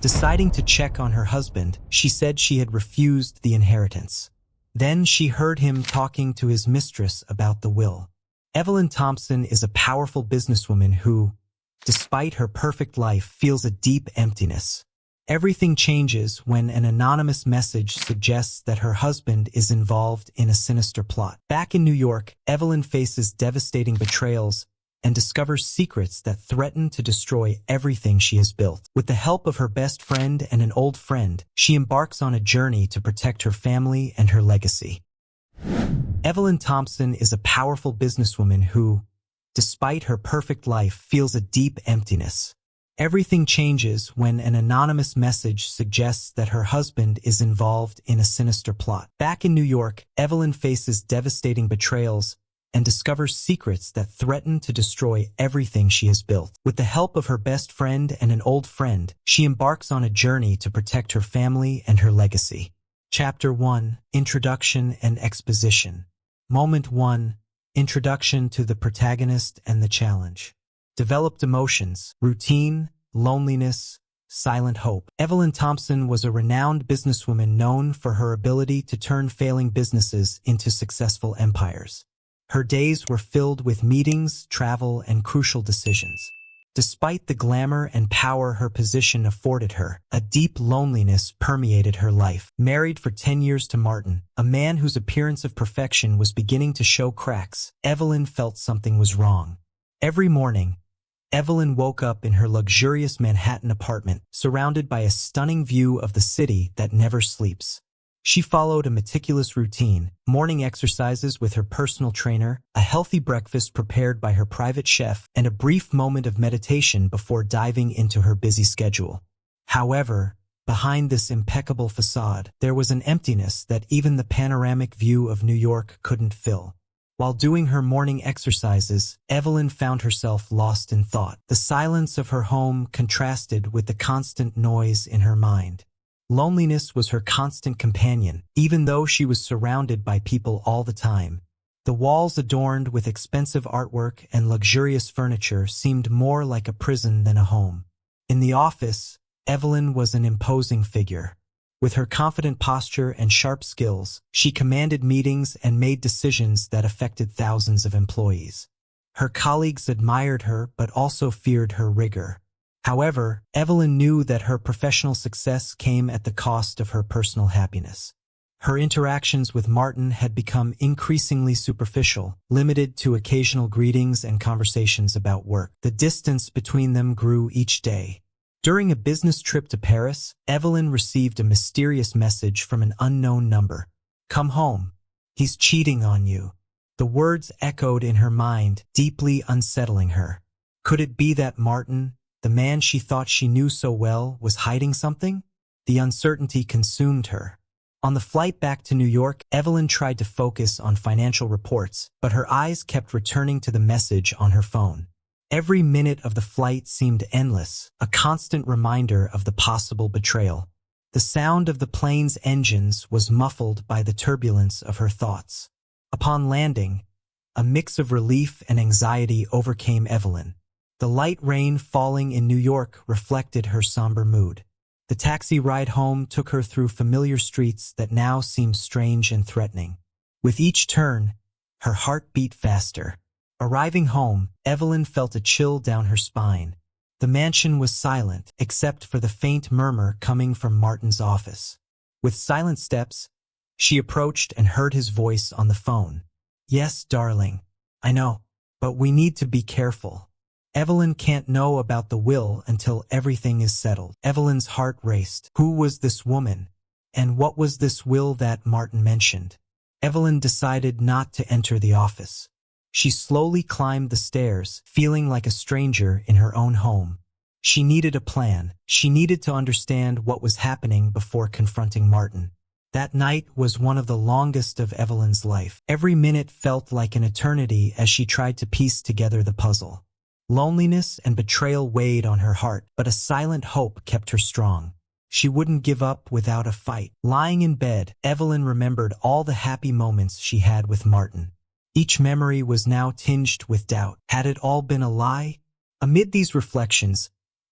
Deciding to check on her husband, she said she had refused the inheritance. Then she heard him talking to his mistress about the will. Evelyn Thompson is a powerful businesswoman who, despite her perfect life, feels a deep emptiness. Everything changes when an anonymous message suggests that her husband is involved in a sinister plot. Back in New York, Evelyn faces devastating betrayals and discovers secrets that threaten to destroy everything she has built. With the help of her best friend and an old friend, she embarks on a journey to protect her family and her legacy. Evelyn Thompson is a powerful businesswoman who, despite her perfect life, feels a deep emptiness. Everything changes when an anonymous message suggests that her husband is involved in a sinister plot. Back in New York, Evelyn faces devastating betrayals and discovers secrets that threaten to destroy everything she has built. With the help of her best friend and an old friend, she embarks on a journey to protect her family and her legacy. Chapter 1: Introduction and Exposition. Moment 1: Introduction to the protagonist and the challenge. Developed emotions: routine, loneliness, silent hope. Evelyn Thompson was a renowned businesswoman known for her ability to turn failing businesses into successful empires. Her days were filled with meetings, travel, and crucial decisions. Despite the glamour and power her position afforded her, a deep loneliness permeated her life. Married for 10 years to Martin, a man whose appearance of perfection was beginning to show cracks, Evelyn felt something was wrong. Every morning, Evelyn woke up in her luxurious Manhattan apartment, surrounded by a stunning view of the city that never sleeps. She followed a meticulous routine: morning exercises with her personal trainer, a healthy breakfast prepared by her private chef, and a brief moment of meditation before diving into her busy schedule. However, behind this impeccable facade, there was an emptiness that even the panoramic view of New York couldn't fill. While doing her morning exercises, Evelyn found herself lost in thought. The silence of her home contrasted with the constant noise in her mind. Loneliness was her constant companion, even though she was surrounded by people all the time. The walls adorned with expensive artwork and luxurious furniture seemed more like a prison than a home. In the office, Evelyn was an imposing figure. With her confident posture and sharp skills, she commanded meetings and made decisions that affected thousands of employees. Her colleagues admired her but also feared her rigor. However, Evelyn knew that her professional success came at the cost of her personal happiness. Her interactions with Martin had become increasingly superficial, limited to occasional greetings and conversations about work. The distance between them grew each day. During a business trip to Paris, Evelyn received a mysterious message from an unknown number. "Come home. He's cheating on you." The words echoed in her mind, deeply unsettling her. Could it be that Martin, the man she thought she knew so well, was hiding something? The uncertainty consumed her. On the flight back to New York, Evelyn tried to focus on financial reports, but her eyes kept returning to the message on her phone. Every minute of the flight seemed endless, a constant reminder of the possible betrayal. The sound of the plane's engines was muffled by the turbulence of her thoughts. Upon landing, a mix of relief and anxiety overcame Evelyn. The light rain falling in New York reflected her somber mood. The taxi ride home took her through familiar streets that now seemed strange and threatening. With each turn, her heart beat faster. Arriving home, Evelyn felt a chill down her spine. The mansion was silent, except for the faint murmur coming from Martin's office. With silent steps, she approached and heard his voice on the phone. "Yes, darling. I know, but we need to be careful. Evelyn can't know about the will until everything is settled." Evelyn's heart raced. Who was this woman? And what was this will that Martin mentioned? Evelyn decided not to enter the office. She slowly climbed the stairs, feeling like a stranger in her own home. She needed a plan. She needed to understand what was happening before confronting Martin. That night was one of the longest of Evelyn's life. Every minute felt like an eternity as she tried to piece together the puzzle. Loneliness and betrayal weighed on her heart, but a silent hope kept her strong. She wouldn't give up without a fight. Lying in bed, Evelyn remembered all the happy moments she had with Martin. Each memory was now tinged with doubt. Had it all been a lie? Amid these reflections,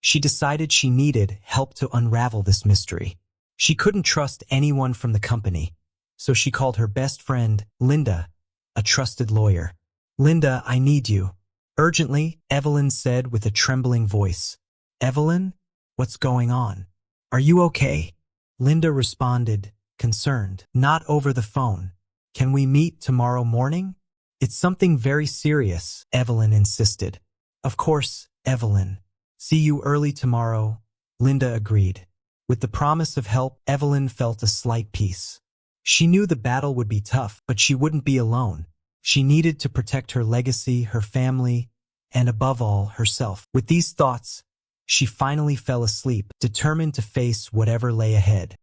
She decided she needed help to unravel this mystery. She couldn't trust anyone from the company, so she called her best friend, Linda, a trusted lawyer. "Linda, I need you." Urgently, Evelyn said with a trembling voice. "Evelyn? What's going on? Are you okay?" Linda responded, concerned. "Not over the phone. Can we meet tomorrow morning?" "It's something very serious," Evelyn insisted. "Of course, Evelyn. See you early tomorrow," Linda agreed. With the promise of help, Evelyn felt a slight peace. She knew the battle would be tough, but she wouldn't be alone. She needed to protect her legacy, her family, and above all, herself. With these thoughts, she finally fell asleep, determined to face whatever lay ahead.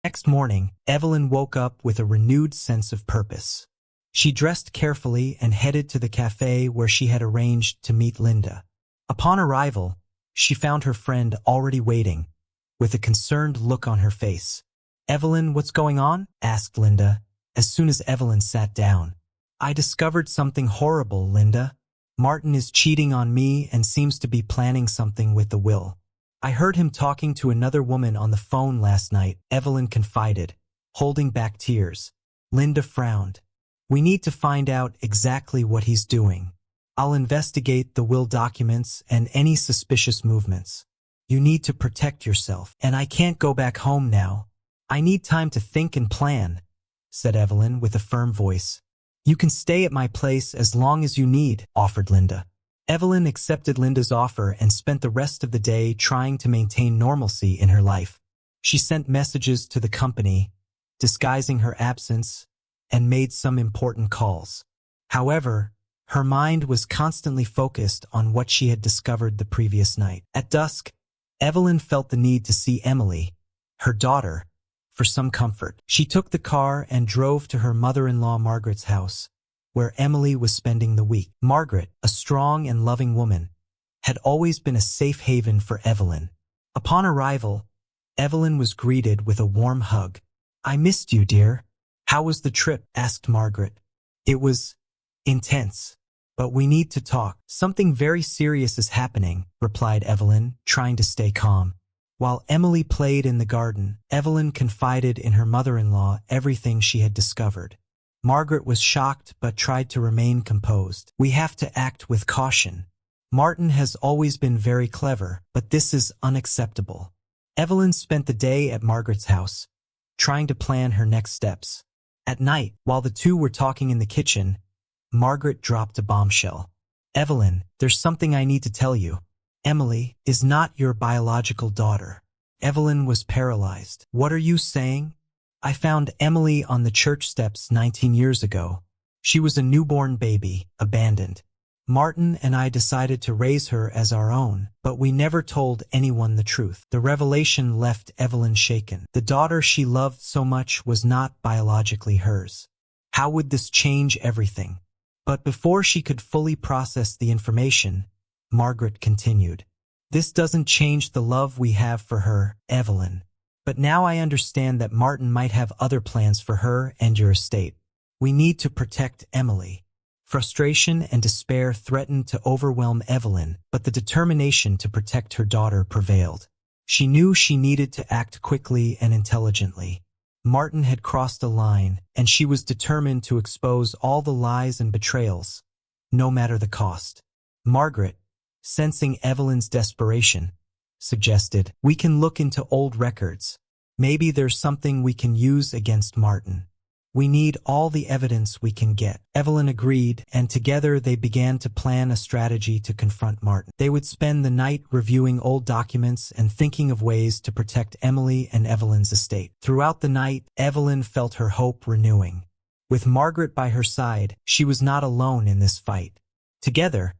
Next morning, Evelyn woke up with a renewed sense of purpose. She dressed carefully and headed to the cafe where she had arranged to meet Linda. Upon arrival, she found her friend already waiting, with a concerned look on her face. "Evelyn, what's going on?" asked Linda, as soon as Evelyn sat down. "I discovered something horrible, Linda. Martin is cheating on me and seems to be planning something with the will. I heard him talking to another woman on the phone last night," Evelyn confided, holding back tears. Linda frowned. "We need to find out exactly what he's doing. I'll investigate the will documents and any suspicious movements. You need to protect yourself, and I can't go back home now. I need time to think and plan," said Evelyn with a firm voice. "You can stay at my place as long as you need," offered Linda. Evelyn accepted Linda's offer and spent the rest of the day trying to maintain normalcy in her life. She sent messages to the company, disguising her absence, and made some important calls. However, her mind was constantly focused on what she had discovered the previous night. At dusk, Evelyn felt the need to see Emily, her daughter, for some comfort. She took the car and drove to her mother-in-law Margaret's house, where Emily was spending the week. Margaret, a strong and loving woman, had always been a safe haven for Evelyn. Upon arrival, Evelyn was greeted with a warm hug. "I missed you, dear." "How was the trip?" asked Margaret. "It was intense, but we need to talk." "Something very serious is happening," replied Evelyn, trying to stay calm. While Emily played in the garden, Evelyn confided in her mother-in-law everything she had discovered. Margaret was shocked but tried to remain composed. "We have to act with caution. Martin has always been very clever, but this is unacceptable." Evelyn spent the day at Margaret's house, trying to plan her next steps. At night, while the two were talking in the kitchen, Margaret dropped a bombshell. "Evelyn, there's something I need to tell you. Emily is not your biological daughter." Evelyn was paralyzed. "What are you saying?" "I found Emily on the church steps 19 years ago. She was a newborn baby, abandoned. Martin and I decided to raise her as our own, but we never told anyone the truth." The revelation left Evelyn shaken. The daughter she loved so much was not biologically hers. How would this change everything? But before she could fully process the information, Margaret continued. "This doesn't change the love we have for her, Evelyn. But now I understand that Martin might have other plans for her and your estate. We need to protect Emily." Frustration and despair threatened to overwhelm Evelyn, but the determination to protect her daughter prevailed. She knew she needed to act quickly and intelligently. Martin had crossed a line, and she was determined to expose all the lies and betrayals, no matter the cost. Margaret, sensing Evelyn's desperation, suggested, "We can look into old records. Maybe there's something we can use against Martin. We need all the evidence we can get." Evelyn agreed, and together they began to plan a strategy to confront Martin. They would spend the night reviewing old documents and thinking of ways to protect Emily and Evelyn's estate. Throughout the night, Evelyn felt her hope renewing. With Margaret by her side, she was not alone in this fight. Together,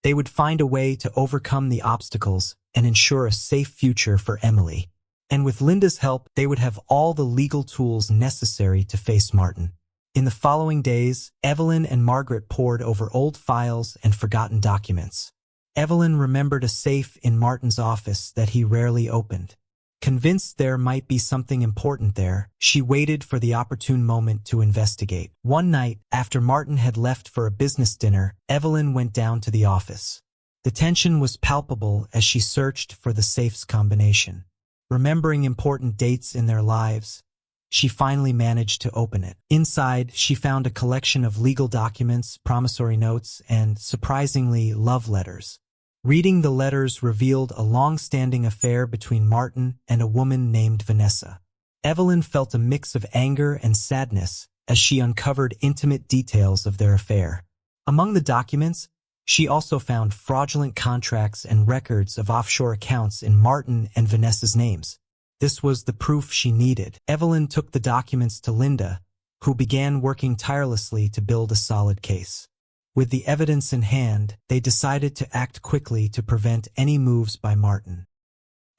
they would find a way to overcome the obstacles and ensure a safe future for Emily. And with Linda's help, they would have all the legal tools necessary to face Martin. In the following days, Evelyn and Margaret pored over old files and forgotten documents. Evelyn remembered a safe in Martin's office that he rarely opened. Convinced there might be something important there, she waited for the opportune moment to investigate. One night, after Martin had left for a business dinner, Evelyn went down to the office. The tension was palpable as she searched for the safe's combination. Remembering important dates in their lives, she finally managed to open it. Inside, she found a collection of legal documents, promissory notes, and, surprisingly, love letters. Reading the letters revealed a long-standing affair between Martin and a woman named Vanessa. Evelyn felt a mix of anger and sadness as she uncovered intimate details of their affair. Among the documents, she also found fraudulent contracts and records of offshore accounts in Martin and Vanessa's names. This was the proof she needed. Evelyn took the documents to Linda, who began working tirelessly to build a solid case. With the evidence in hand, they decided to act quickly to prevent any moves by Martin.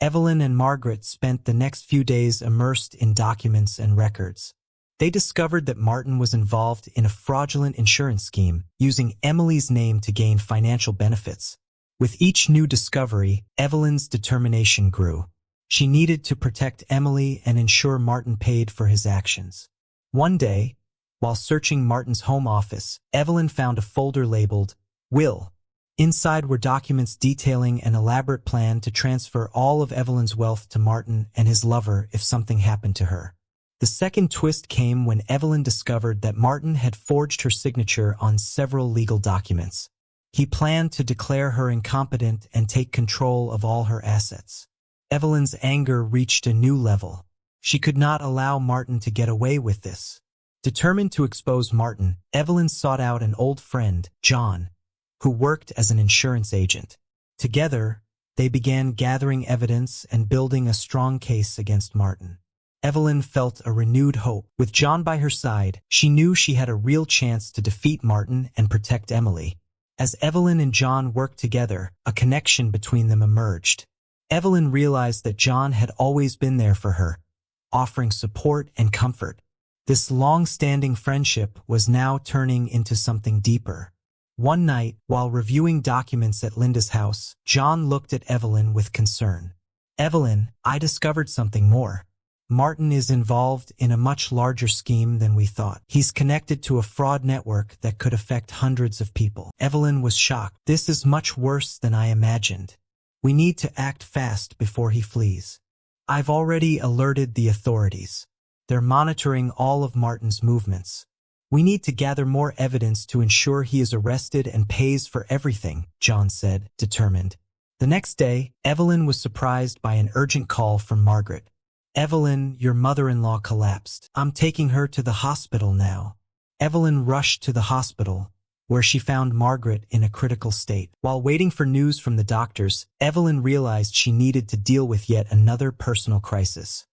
Evelyn and Margaret spent the next few days immersed in documents and records. They discovered that Martin was involved in a fraudulent insurance scheme, using Emily's name to gain financial benefits. With each new discovery, Evelyn's determination grew. She needed to protect Emily and ensure Martin paid for his actions. One day, while searching Martin's home office, Evelyn found a folder labeled Will. Inside were documents detailing an elaborate plan to transfer all of Evelyn's wealth to Martin and his lover if something happened to her. The second twist came when Evelyn discovered that Martin had forged her signature on several legal documents. He planned to declare her incompetent and take control of all her assets. Evelyn's anger reached a new level. She could not allow Martin to get away with this. Determined to expose Martin, Evelyn sought out an old friend, John, who worked as an insurance agent. Together, they began gathering evidence and building a strong case against Martin. Evelyn felt a renewed hope. With John by her side, she knew she had a real chance to defeat Martin and protect Emily. As Evelyn and John worked together, a connection between them emerged. Evelyn realized that John had always been there for her, offering support and comfort. This long-standing friendship was now turning into something deeper. One night, while reviewing documents at Linda's house, John looked at Evelyn with concern. "Evelyn, I discovered something more. Martin is involved in a much larger scheme than we thought. He's connected to a fraud network that could affect hundreds of people." Evelyn was shocked. "This is much worse than I imagined. We need to act fast before he flees. I've already alerted the authorities. They're monitoring all of Martin's movements. We need to gather more evidence to ensure he is arrested and pays for everything," John said, determined. The next day, Evelyn was surprised by an urgent call from Margaret. "Evelyn, your mother-in-law collapsed. I'm taking her to the hospital now." Evelyn rushed to the hospital, where she found Margaret in a critical state. While waiting for news from the doctors, Evelyn realized she needed to deal with yet another personal crisis.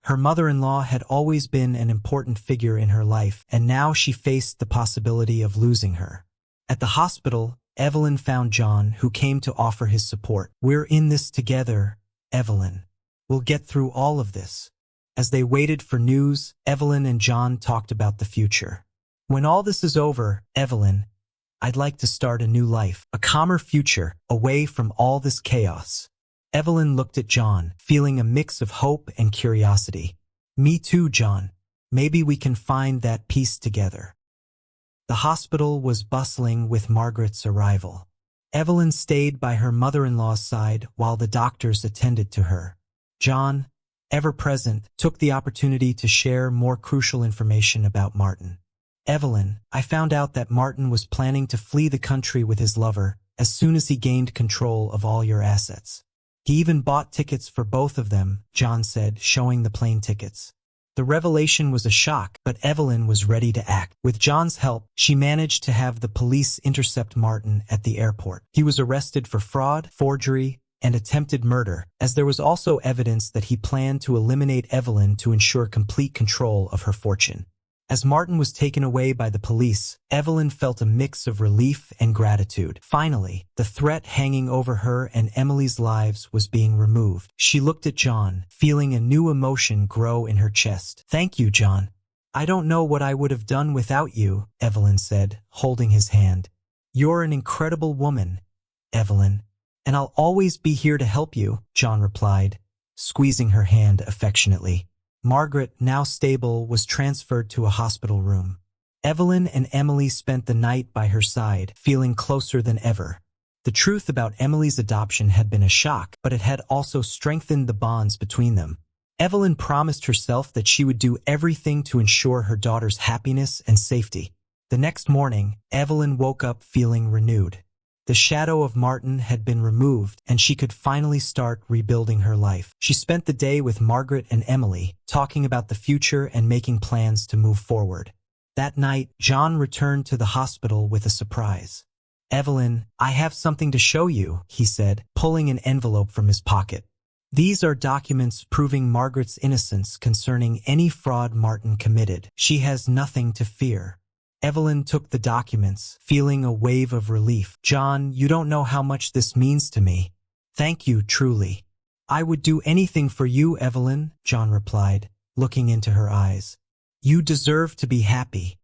Her mother-in-law had always been an important figure in her life, and now she faced the possibility of losing her. At the hospital, Evelyn found John, who came to offer his support. "We're in this together, Evelyn. We'll get through all of this." As they waited for news, Evelyn and John talked about the future. "When all this is over, Evelyn, I'd like to start a new life, a calmer future, away from all this chaos." Evelyn looked at John, feeling a mix of hope and curiosity. "Me too, John. Maybe we can find that peace together." The hospital was bustling with Margaret's arrival. Evelyn stayed by her mother-in-law's side while the doctors attended to her. John, ever present, took the opportunity to share more crucial information about Martin. "Evelyn, I found out that Martin was planning to flee the country with his lover as soon as he gained control of all your assets. He even bought tickets for both of them," John said, showing the plane tickets. The revelation was a shock, but Evelyn was ready to act. With John's help, she managed to have the police intercept Martin at the airport. He was arrested for fraud, forgery, and attempted murder, as there was also evidence that he planned to eliminate Evelyn to ensure complete control of her fortune. As Martin was taken away by the police, Evelyn felt a mix of relief and gratitude. Finally, the threat hanging over her and Emily's lives was being removed. She looked at John, feeling a new emotion grow in her chest. "Thank you, John. I don't know what I would have done without you," Evelyn said, holding his hand. "You're an incredible woman, Evelyn, and I'll always be here to help you," John replied, squeezing her hand affectionately. Margaret, now stable, was transferred to a hospital room. Evelyn and Emily spent the night by her side, feeling closer than ever. The truth about Emily's adoption had been a shock, but it had also strengthened the bonds between them. Evelyn promised herself that she would do everything to ensure her daughter's happiness and safety. The next morning, Evelyn woke up feeling renewed. The shadow of Martin had been removed, and she could finally start rebuilding her life. She spent the day with Margaret and Emily, talking about the future and making plans to move forward. That night, John returned to the hospital with a surprise. "Evelyn, I have something to show you," he said, pulling an envelope from his pocket. "These are documents proving Margaret's innocence concerning any fraud Martin committed. She has nothing to fear." Evelyn took the documents, feeling a wave of relief. "John, you don't know how much this means to me. Thank you, truly." "I would do anything for you, Evelyn," John replied, looking into her eyes. "You deserve to be happy."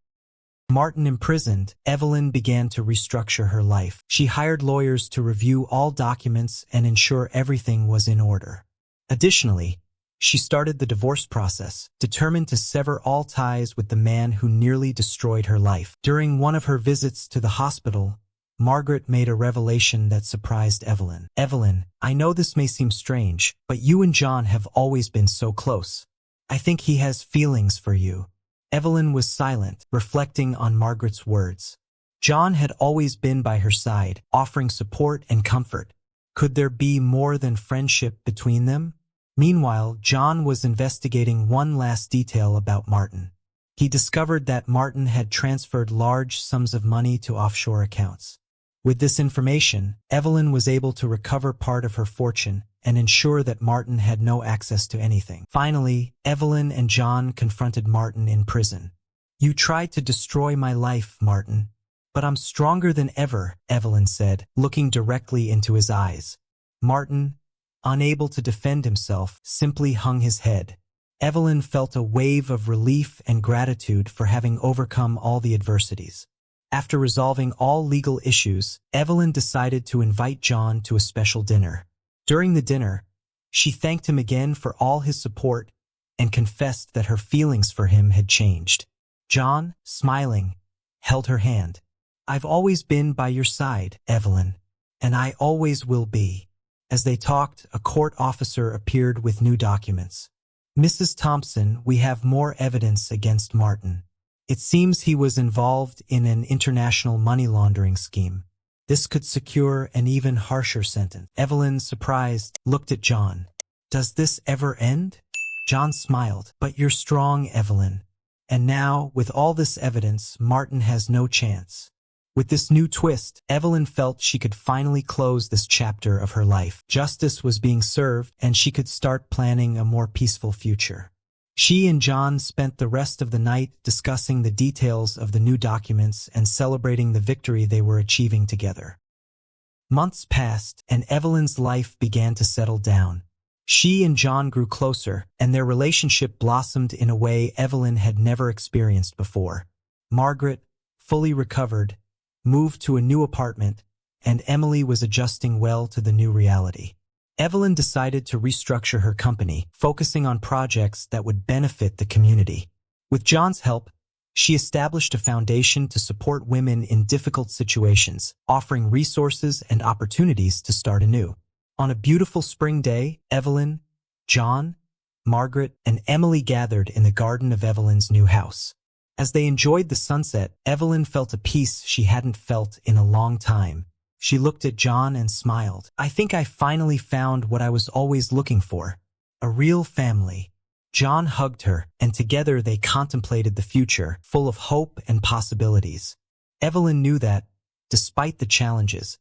Martin imprisoned, Evelyn began to restructure her life. She hired lawyers to review all documents and ensure everything was in order. Additionally, she started the divorce process, determined to sever all ties with the man who nearly destroyed her life. During one of her visits to the hospital, Margaret made a revelation that surprised Evelyn. "Evelyn, I know this may seem strange, but you and John have always been so close. I think he has feelings for you." Evelyn was silent, reflecting on Margaret's words. John had always been by her side, offering support and comfort. Could there be more than friendship between them? Meanwhile, John was investigating one last detail about Martin. He discovered that Martin had transferred large sums of money to offshore accounts. With this information, Evelyn was able to recover part of her fortune and ensure that Martin had no access to anything. Finally, Evelyn and John confronted Martin in prison. "You tried to destroy my life, Martin. But I'm stronger than ever," Evelyn said, looking directly into his eyes. Martin, unable to defend himself, simply hung his head. Evelyn felt a wave of relief and gratitude for having overcome all the adversities. After resolving all legal issues, Evelyn decided to invite John to a special dinner. During the dinner, she thanked him again for all his support and confessed that her feelings for him had changed. John, smiling, held her hand. "I've always been by your side, Evelyn, and I always will be." As they talked, a court officer appeared with new documents. "Mrs. Thompson, we have more evidence against Martin. It seems he was involved in an international money laundering scheme. This could secure an even harsher sentence." Evelyn, surprised, looked at John. "Does this ever end?" John smiled. "But you're strong, Evelyn. And now, with all this evidence, Martin has no chance." With this new twist, Evelyn felt she could finally close this chapter of her life. Justice was being served, and she could start planning a more peaceful future. She and John spent the rest of the night discussing the details of the new documents and celebrating the victory they were achieving together. Months passed, and Evelyn's life began to settle down. She and John grew closer, and their relationship blossomed in a way Evelyn had never experienced before. Margaret, fully recovered, moved to a new apartment, and Emily was adjusting well to the new reality. Evelyn decided to restructure her company, focusing on projects that would benefit the community. With John's help, she established a foundation to support women in difficult situations, offering resources and opportunities to start anew. On a beautiful spring day, Evelyn, John, Margaret, and Emily gathered in the garden of Evelyn's new house. As they enjoyed the sunset, Evelyn felt a peace she hadn't felt in a long time. She looked at John and smiled. "I think I finally found what I was always looking for. A real family." John hugged her, and together they contemplated the future, full of hope and possibilities. Evelyn knew that, despite the challenges,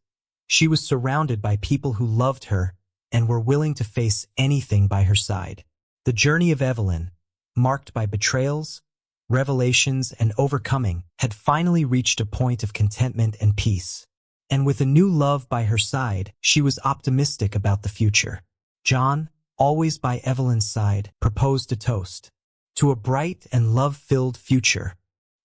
she was surrounded by people who loved her and were willing to face anything by her side. The journey of Evelyn, marked by betrayals, revelations, and overcoming, had finally reached a point of contentment and peace. And with a new love by her side, she was optimistic about the future. John, always by Evelyn's side, proposed a toast. To a bright and love-filled future.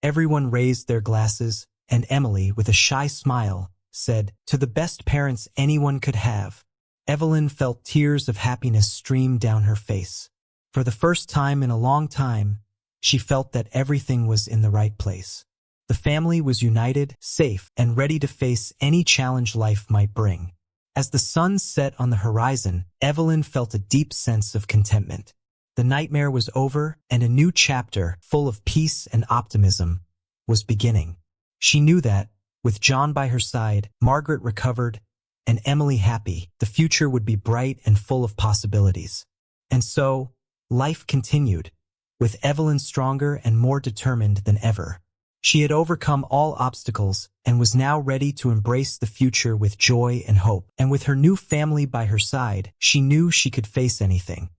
Everyone raised their glasses, and Emily, with a shy smile, said, "To the best parents anyone could have." Evelyn felt tears of happiness stream down her face. For the first time in a long time, she felt that everything was in the right place. The family was united, safe, and ready to face any challenge life might bring. As the sun set on the horizon, Evelyn felt a deep sense of contentment. The nightmare was over, and a new chapter, full of peace and optimism, was beginning. She knew that, with John by her side, Margaret recovered, and Emily happy, the future would be bright and full of possibilities. And so, life continued, with Evelyn stronger and more determined than ever. She had overcome all obstacles and was now ready to embrace the future with joy and hope. And with her new family by her side, she knew she could face anything.